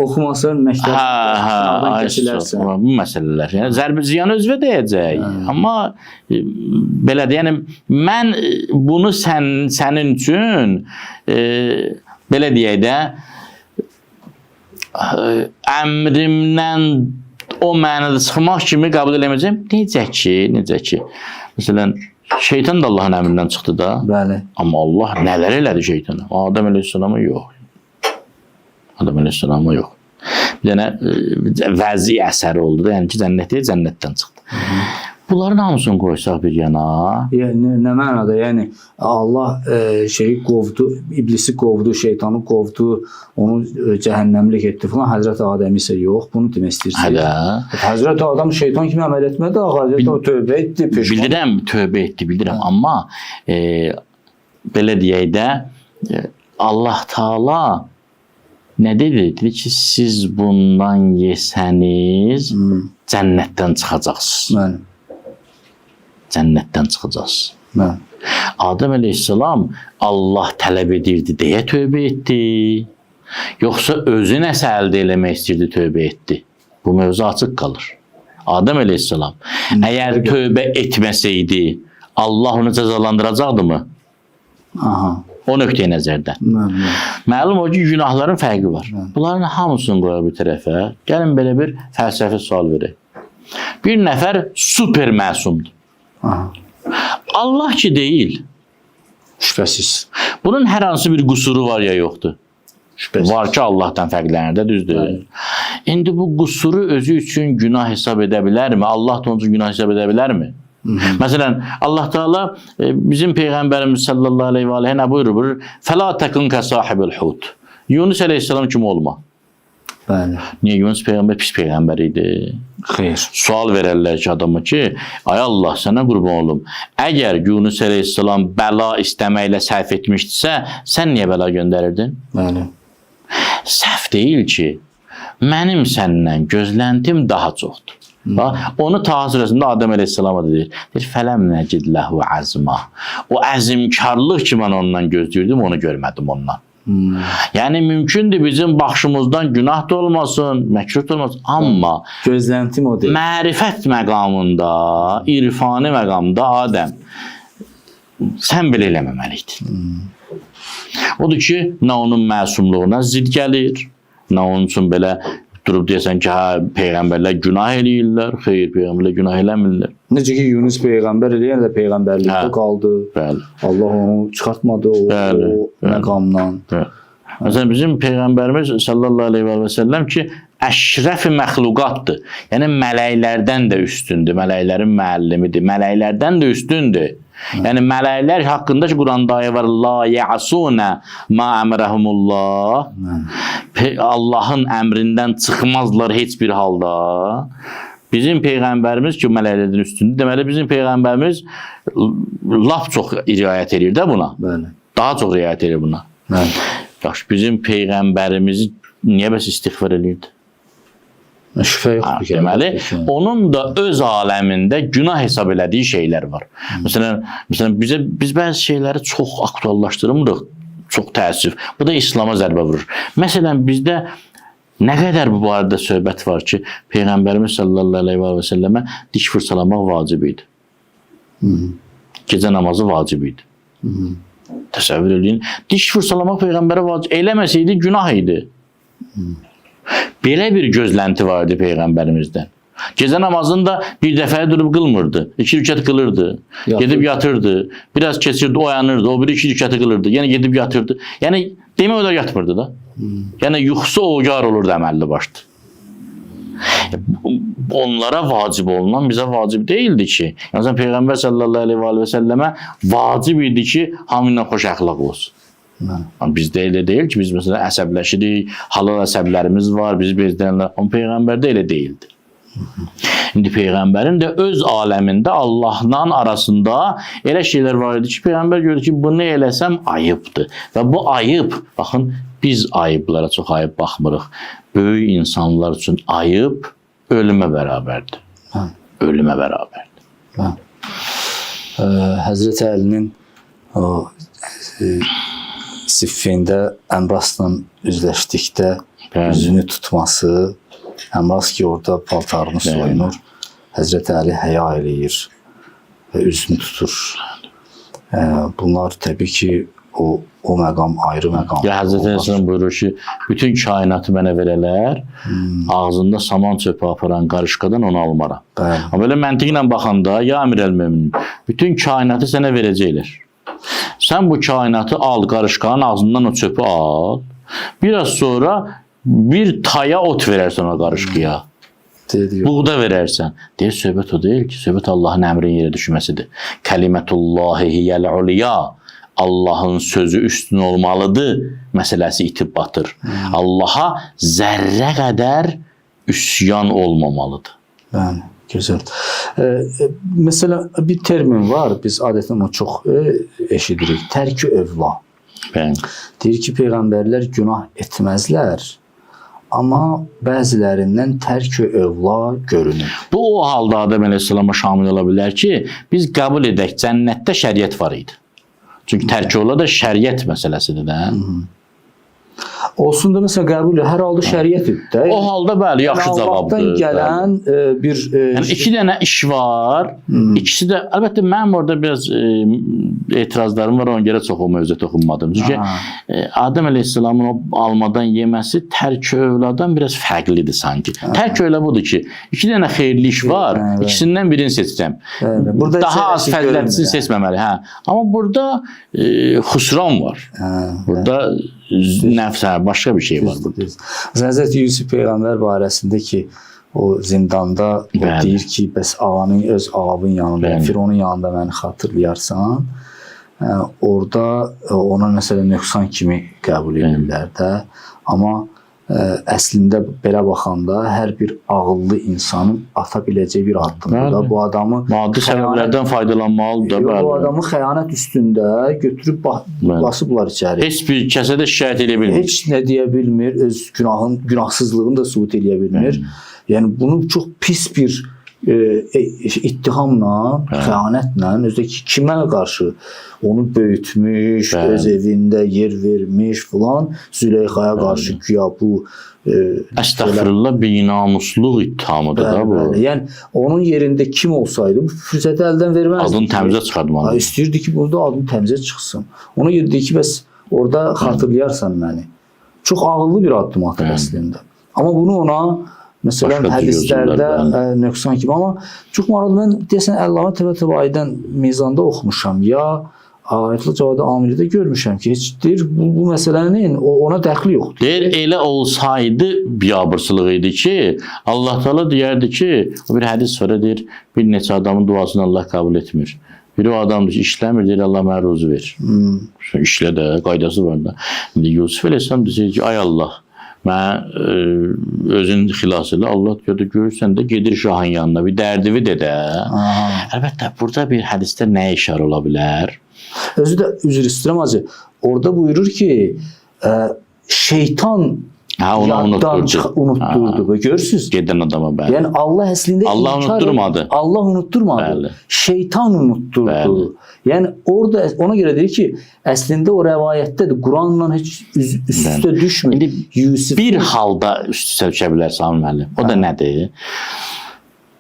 oxumasan, məktəbdən keçilərsən. Bu məsələlər. Yəni, zərbi ziyan özvə deyəcək. Amma belədir, yəni, mən bunu sənin üçün belə deyək də, əmrimdən o mənada çıxmaq kimi qəbul eləməyəcəm. Necə ki. Məsələn, şeytan da Allahın əmrindən çıxdı da. Bəli. Amma Allah nələr elədi şeytana? Adəm əleyhissalama yox. Adəm əleyhissalama yox. Bir dənə vəzi əsəri oldu da, yəni ki, cənnətdən çıxdı. Bunların hamısını qoysaq bir yana. Yəni, nə mənada? Yəni, Allah şeyi qovdu, iblisi qovdu, şeytanı qovdu, onu cəhənnəmlik etdi falan. Həzrət Adəm isə yox. Bunu demək istəyirsiniz. Həzrət Adam şeytan kimi əməl etmədi. Həzrət o tövbə etdi. Bildirəm, tövbə etdi, bildirəm. Amma belə deyək də, Allah Taala nə dedi? Dedi ki, siz bundan yesəniz, cənnətdən çıxacaqsınız. Bəli. Cənnətdən çıxacaqsınız. Bəli. Adəm əleyhissalam Allah tələb edirdi deyə tövbə etdi. Yoxsa özü nəsə əldə eləmək istəyirdi, tövbə etdi. Bu mövzu açıq qalır. Adəm əleyhissalam əgər tövbə etməsəydi, Allah onu cəzalandıracaqdı mı? Aha. O nöqteyi nəzərdən. Məlum o ki, günahların fərqi var. Bunların hamısını qoyaq bir tərəfə. Gəlin belə bir fəlsəfi sual verək. Bir nəfər super məsumdur. Aha. Allah ki deyil. Şübhəsiz. Bunun hər hansı bir qüsuru var ya yoxdur? Şübhəsiz. Var ki, Allahdan fərqlənir də, düzdür. İndi bu qüsuru özü üçün günah hesab edə bilərmi? Allah da onun üçün günah hesab edə bilərmi? Məsələn, Allah Teala bizim Peyğəmbərimiz sallallahu aleyhi və aleyhi nə buyurur? Fəla təkun kə sahibul hut. Yunus əleyhissalam kimi olma. Bəli. Niyə? Yunus Peyğəmbər pis Peyğəmbər idi. Xeyr. Sual verərlər ki, adamı ki, ay Allah, sənə qurban olum. Əgər Yunus əleyhissalam bəla istəməklə səhv etmişdisə, sən niyə bəla göndərirdin? Bəli. Səhv deyil ki, mənim səndən gözləntim daha çoxdur. Onu Taha surəsində Adəm əleyhissalama deyir. Deyir, fələm nəcid ləhu əzma. O əzimkarlıq ki, mən ondan gözləyirdim, onu görmədim ondan. Yəni, mümkündür bizim baxışımızdan günah da olmasın, məkruh da olmasın. Amma gözləntim o deyil. Mərifət məqamında, irfani məqamında Adəm, sən belə eləməməliydin. Odur ki, nə onun məsumluğuna zid gəlir, nə onun üçün belə durub deyəsən ki, Peyğəmbərlər günah eləyirlər, xeyr, Peyğəmbərlər günah eləmirlər. Necə ki, Yunus Peyğəmbər eləyən də Peyğəmbərlikdə qaldı. Bəli. Allah onu çıxartmadı o məqamdan. Məsələn, bizim Peyğəmbərimiz sallallahu aleyhi və səlləm ki, əşrəf-i məxluqatdır. Yəni, mələklərdən də üstündür, mələklərin müəllimidir, mələklərdən də üstündür. Yəni, mələklər haqqında ki, Quranda ayə var, la yə'asunə ma əmrəhumullah. Allahın əmrindən çıxmazlar heç bir halda. Bizim Peyğəmbərimiz ki, mələklərdən üstündür. Deməli, bizim Peyğəmbərimiz lap çox riayət edir də buna. Bəli. Daha çox riayət edir buna. Bəli. Yaxşı, bizim Peyğəmbərimiz niyə bəs istiğfar edirdi? Şübhə yoxdur. Deməli, onun da öz aləmində günah hesab elədiyi şeylər var. Məsələn, biz bəzi şeyləri çox aktuallaşdırmırıq, çox təəssüf. Bu da İslama zərbə vurur. Məsələn, bizdə nə qədər bu barədə söhbət var ki, Peyğəmbərimiz sallallahu aleyhi və səlləmə diş fırçalamaq vacib idi. Gecə namazı vacib idi. Təsəvvür edin. Diş fırçalamaq Peyğəmbərə vacib eləməsəydi günah idi. Belə bir gözlənti var idi Peyğəmbərimizdən. Gecə namazında bir dəfəyə durub qılmırdı. 2 rükət qılırdı. Gedib yatırdı. Biraz keçirdi, oyanırdı. O biri 2 rükəti qılırdı. Yəni gedib yatırdı. Yəni demək olar yatmırdı da. Yəni yuxusu oğar olurdu əməlli başdı. Onlara vacib olunan bizə vacib deyildi ki. Yəni Peyğəmbər sallallahu aleyhi və səlləmə vacib idi ki, hamıyla xoş əxlaq olsun. Bizdə elə deyil ki, biz məsələn əsəbləşirik, halal əsəblərimiz var, bizi bezdirənlər. Amma Peyğəmbərdə elə deyildi. İndi Peyğəmbərin də öz aləmində Allahla arasında elə şeylər var idi ki, Peyğəmbər gördü ki, bunu eləsəm ayıbdır. Və bu ayıb, baxın, biz ayıblara çox ayıb baxmırıq. Böyük insanlar üçün ayıb ölümə bərabərdir. Ölümə bərabərdir. Həzrəti Əlinin o Siffində Əmrasla üzləşdikdə üzünü tutması, Əmras ki, orada paltarını soyunur, Həzrəti Əli həya eləyir və üzünü tutur. Bunlar təbii ki, o məqam ayrı məqam. Ya Həzrəti Əsələm buyurur ki, bütün kainatı mənə verələr, ağzında saman çöpü aparan qarışqadan onu almaram. Bəli. Amma belə məntiqlə baxanda, ya əmirəl-möminin, bütün kainatı sənə verəcəklər. Sən bu kainatı al, qarışqanın ağzından o çöpü al, biraz sonra bir taya ot verərsən o qarışqıya. Buğda verərsən. Deyir, söhbət o deyil ki, söhbət Allahın əmrin yerə düşməsidir. Kəlimətullahi hiyəl-uliya. Allahın sözü üstün olmalıdır məsələsi itib batır. Allaha zərrə qədər üsyan olmamalıdır. Bəli, gözəl. Məsələn, bir termin var, biz adətən onu çox eşidirik. Tərk-i övla. Bəli. Deyir ki, peyğəmbərlər günah etməzlər. Amma bəzilərindən tərk-i övla görünür. Bu o halda Adəm əleyhissalama şamil ola bilər ki, biz qəbul edək, cənnətdə şəriət var idi. Çünki tərk-i övla da şəriət məsələsidir də. Olsun da məsələn qəbul hər halda şəriət idi. O halda bəli, yaxşı cavabdır. Allahdan gələn bir yəni iki dənə iş var. İkisi də əlbəttə mənim orada biraz etirazlarım var, ona görə çox o mövzuya toxunmadım. Çünki Adəm əleyhissalamın o almadan yeməsi tərk-i övladan biraz fərqlidir sanki. Tərk-i övla budur ki, iki dənə xeyirli iş var, ikisindən birini seçəcəm. Daha az fəzilətlisi seçməməli. Amma burada xusran var. Burada nəfsə, başqa bir şey var burada. Həzrəti Yusuf Peyğəmbər barəsində ki, o zindanda deyir ki, bəs ağanın, öz ağabın yanında, Fironun yanında məni xatırlayarsan, orada ona məsələn nöqsan kimi qəbul edirlər də. Amma əslində belə baxanda hər bir ağıllı insanın ata biləcəyi bir addımdır da. Bu adamı maddi səbəblərdən faydalanmalıdır da. Bu adamı xəyanət üstündə götürüb basıblar içəri. Heç bir kəsə də şikayət edə bilmir. Heç nə deyə bilmir, öz günahsızlığını da sübut edə bilmir. Yəni bunu çox pis bir ittihamla, xəyanətlə, özdəki kimə qarşı onu böyütmüş, öz evində yer vermiş filan, Züleyxaya qarşı güya bu əstəğfirullah, binamusluq ittihamıdır da bu. Yəni onun yerində kim olsaydı bu fürsəti əldən verməzdi. Adını təmizə çıxartmalı. İstəyirdi ki, burada adını təmizə çıxsın. Ona görə deyir ki, bəs orada xatırlayarsan məni. Çox ağıllı bir addım atır əslində. Amma bunu ona məsələn, hədislərdə nöqsan kimi. Amma çox maraqlı, mən deyəsən Əllamə Təbəətəbaidən mizanda oxumuşam. Ya Ayətullah Cavadi Amilidə görmüşəm ki, heç deyir, bu məsələnin ona dəxli yoxdur. Deyir, elə olsaydı biabırsılıq idi ki, Allah Teala deyərdi ki, o bir hədis sonra deyir, bir neçə adamın duasını Allah qəbul etmir. Biri o adamdır ki, işləmir, deyir, Allah mənə ruzu ver. İşlə də, qaydası var da. Yusuf Əleyhisselam deyir ki, ay Allah, mən özün xilas elə, Allah görürsən də gedir şahın yanına, bir dərdivi də. Əlbəttə, burada bir hədisdə nəyə işarə ola bilər? Özü də üzr istəyirəm hacı. Orada buyurur ki, şeytan unutturdu. Görürsünüz? Gedən adama bəli. Yəni Allah əslində Allah unutturmadı. Allah unutturmadı. Bəli. Şeytan unutturdu. Bəli. Yəni orada ona görə deyir ki, əslində o rəvayətdədir. Quranla heç üst-üstə düşmür. Yusuf bir halda üst-üstə düşə bilər Sami müəllim. O da nədir?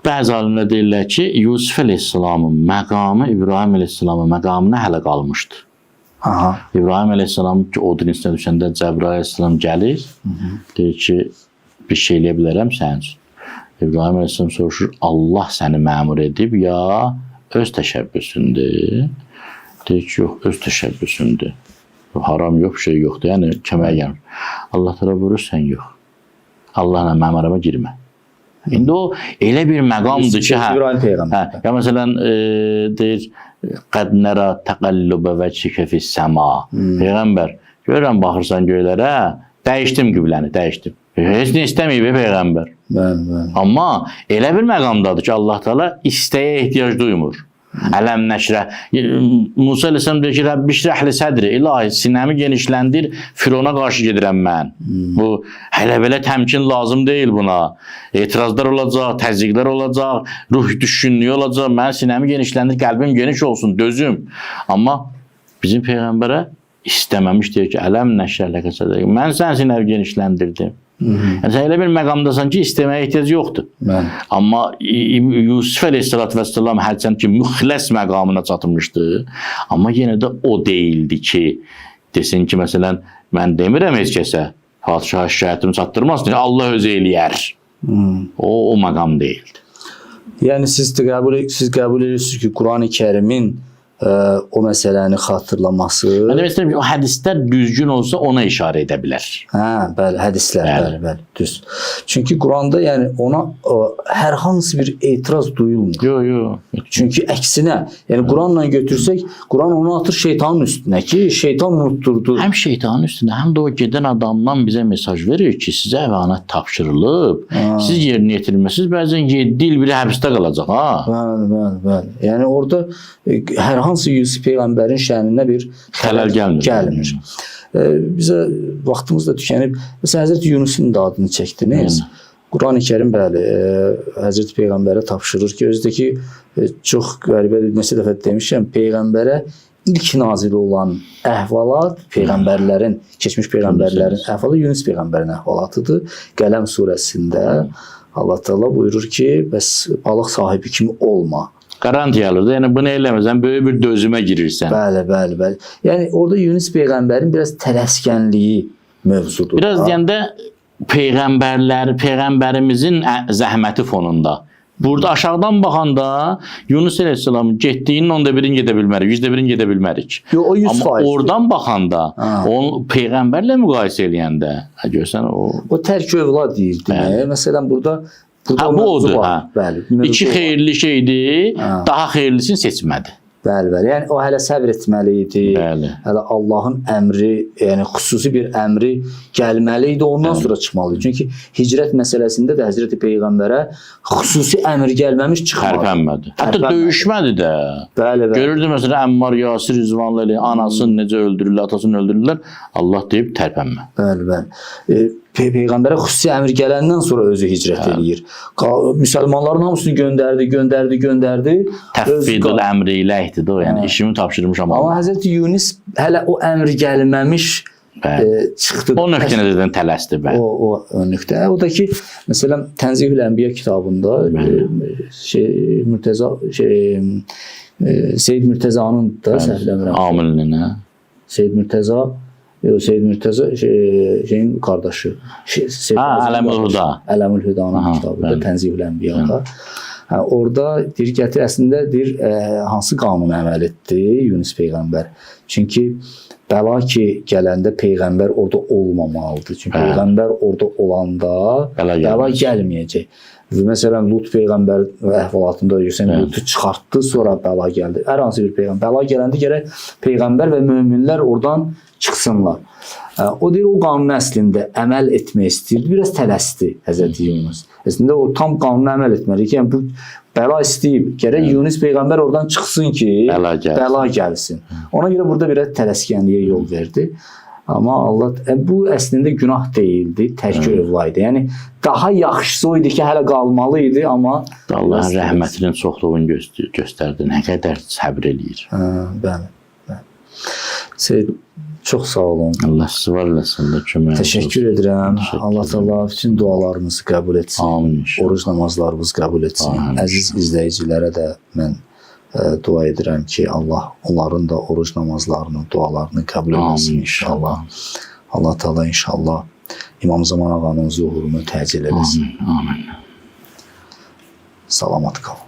Bəzi alimlər deyirlər ki, Yusuf Əleyhisselamın məqamı İbrahim Əleyhisselamın məqamına hələ qalmışdı. İbrahim Əleyhisselam ki, odun üstünə düşəndə Cəbrail Əleyhisselam gəlir, deyir ki, bir şey eləyə bilərəm sənin üçün. İbrahim Əleyhisselam soruşur, Allah səni məmur edib ya öz təşəbbüsündür? Deyir ki, yox, öz təşəbbüsündür. Haram yox, bir şey yoxdur, yəni kəməyə gəlmir. Allah təala buyurur, sən yox. Allahla mənim arama girmə. İndi o elə bir məqamdır ki, ya məsələn deyir, qəd nərə təqəllübə və çikəfi səma. Peyğəmbər, görürəm, baxırsan göylərə, dəyişdim qübləni, dəyişdim. Heç nə istəməyib Peyğəmbər. Amma elə bir məqamdadır ki, Allah Teala istəyə ehtiyac duymur. Ələm nəşrə. Musa Əleyhisselam deyir ki, Rəbbi şrəhli sədri, ilahi, sinəmi genişləndir, Firona qarşı gedirəm mən. Bu, hələ belə təmkin lazım deyil buna. Etirazlar olacaq, təzyiqlər olacaq, ruh düşkünlüyü olacaq, mən sinəmi genişləndir, qəlbim geniş olsun, dözüm. Amma bizim Peyğəmbərə istəməmiş deyir ki, ələm nəşrə ləkə sədri, mən sən sinəmi genişləndirdim. Yəni sən elə bir məqamdasan ki, istəməyə ehtiyac yoxdur. Bəli. Amma Yusuf əleyhissalatü vəssalam hərçənd ki, müxləs məqamına çatmışdı, amma yenə də o deyildi ki, desin ki, məsələn, mən demirəm heç kəsə, padişaha şikayətimi çatdırmasın, Allah özü eləyər. O məqam deyildi. Yəni siz qəbul edirsiniz ki, Quran-ı Kərimin o məsələni xatırlaması. Mən demək istəyirəm ki, o hədislər düzgün olsa ona işarə edə bilər. Hə, bəli, hədislər, bəli, düz. Çünki Quranda yəni ona hər hansı bir etiraz duyulmur. Yox. Çünki əksinə, yəni Quranla götürsək, Quran onu atır şeytanın üstünə ki, şeytan unutturdu. Həm şeytanın üstünə, həm də o gedən adamdan bizə mesaj verir ki, sizə əmanət tapşırılıb, siz yerinə yetirməsiniz, bəzən 7 il biri həbsdə qalacaq, ha? Bəli. Yəni orada hər hansı Yusuf Peyğəmbərin şəninə bir xələl gəlmir. Bizə vaxtımız da tükənib. Məsələn, Həzrəti Yunusun da adını çəkdiniz. Quran-ı Kərim, bəli, Həzrəti Peyğəmbərə tapşırır ki, özdəki çox qəribə, neçə dəfə demişəm, Peyğəmbərə ilk nazil olan əhvalat, Peyğəmbərlərin, keçmiş Peyğəmbərlərin əhvalatı Yunus Peyğəmbərin əhvalatıdır. Qələm surəsində Allah Teala buyurur ki, bəs balıq sahibi kimi olma. Garantiya alırdı. Yəni bunu eləməsən böyük bir dözümə girirsən. Bəli. Yəni orada Yunus peyğəmbərin biraz tələskənliyi mövzudur. Biraz deyəndə peyğəmbərimizin zəhməti fonunda. Burada aşağıdan baxanda Yunus əleyhissalamın getdiyinin 1/10 gedə bilmərik, 100%-ni gedə bilmərik. Yox, o 100%. Amma oradan baxanda, onu peyğəmbərlə müqayisə eləyəndə, görsən o tərk övlad deyir. Məsələn burada bu odur. Bəli. İki xeyirli şeydir, daha xeyirlisini seçmədi. Bəli. Yəni o hələ səbr etməli idi. Bəli. Hələ Allahın əmri, yəni xüsusi bir əmri gəlməli idi, ondan sonra çıxmalı idi. Çünki hicrət məsələsində də Həzrəti Peyğəmbərə xüsusi əmr gəlməmiş çıxmadı. Tərpənmədi. Hətta döyüşmədi də. Bəli. Görürdü məsələn Əmmar, Yasir, Rizvanlı ilə anasını necə öldürürlər, atasını öldürürlər. Allah deyib tərpənmə. Bəli. Peyğəmbərə xüsusi əmr gələndən sonra özü hicrət eləyir. Müsəlmanların hamısını göndərdi. Təfvidül əmri iləhdir o, yəni işimi tapşırmışam. Amma Həzrəti Yunus hələ o əmr gəlməmiş çıxdı. O nöqtədən tələsdi. O nöqtə. O da ki, məsələn, Tənzihül Ənbiya kitabında Seyyid Mürtəzanın da səhvləmirəm. Amillinə. Seyyid Mürtəza şeyin qardaşı. Ələmül Huda. Ələmül Huda'nın kitabında Tənzihül Ənbiyada. Orada deyir ki, əslində deyir hansı qanuna əməl etdi Yunus peyğəmbər? Çünki bəla ki gələndə peyğəmbər orada olmamalıdır. Çünki peyğəmbər orada olanda bəla gəlməyəcək. Məsələn, Lut peyğəmbər əhvalatında görürsən, Lutu çıxartdı, sonra bəla gəldi. Hər hansı bir peyğəmbər bəla gələndə gərək peyğəmbər və möminlər oradan çıxsınlar. O deyir, o qanuna əslində əməl etmək istəyirdi. Biraz tələsdi Həzrəti Yunus. Əslində o tam qanuna əməl etməli ki, yəni bu bəla istəyib. Gərək Yunus peyğəmbər oradan çıxsın ki, bəla gəlsin. Ona görə burada biraz tələskənliyə yol verdi. Amma Allah, bu əslində günah deyildi, tərk övla idi. Yəni daha yaxşısı o idi ki, hələ qalmalı idi, amma Allahın rəhmətinin çoxluğunu göstərdi. Nə qədər səbr eləyir. Bəli. Seyyid, çox sağ olun. Allah sizi var eləsin də kömək. Təşəkkür edirəm. Allah Teala bütün dualarımızı qəbul etsin. Amin. Oruc namazlarımızı qəbul etsin. Əziz izləyicilərə də mən dua edirəm ki, Allah onların da oruc namazlarını, dualarını qəbul etsin inşallah. Allah Teala inşallah İmam Zaman ağanın zuhurunu təcil eləsin. Amin. Salamat qalın.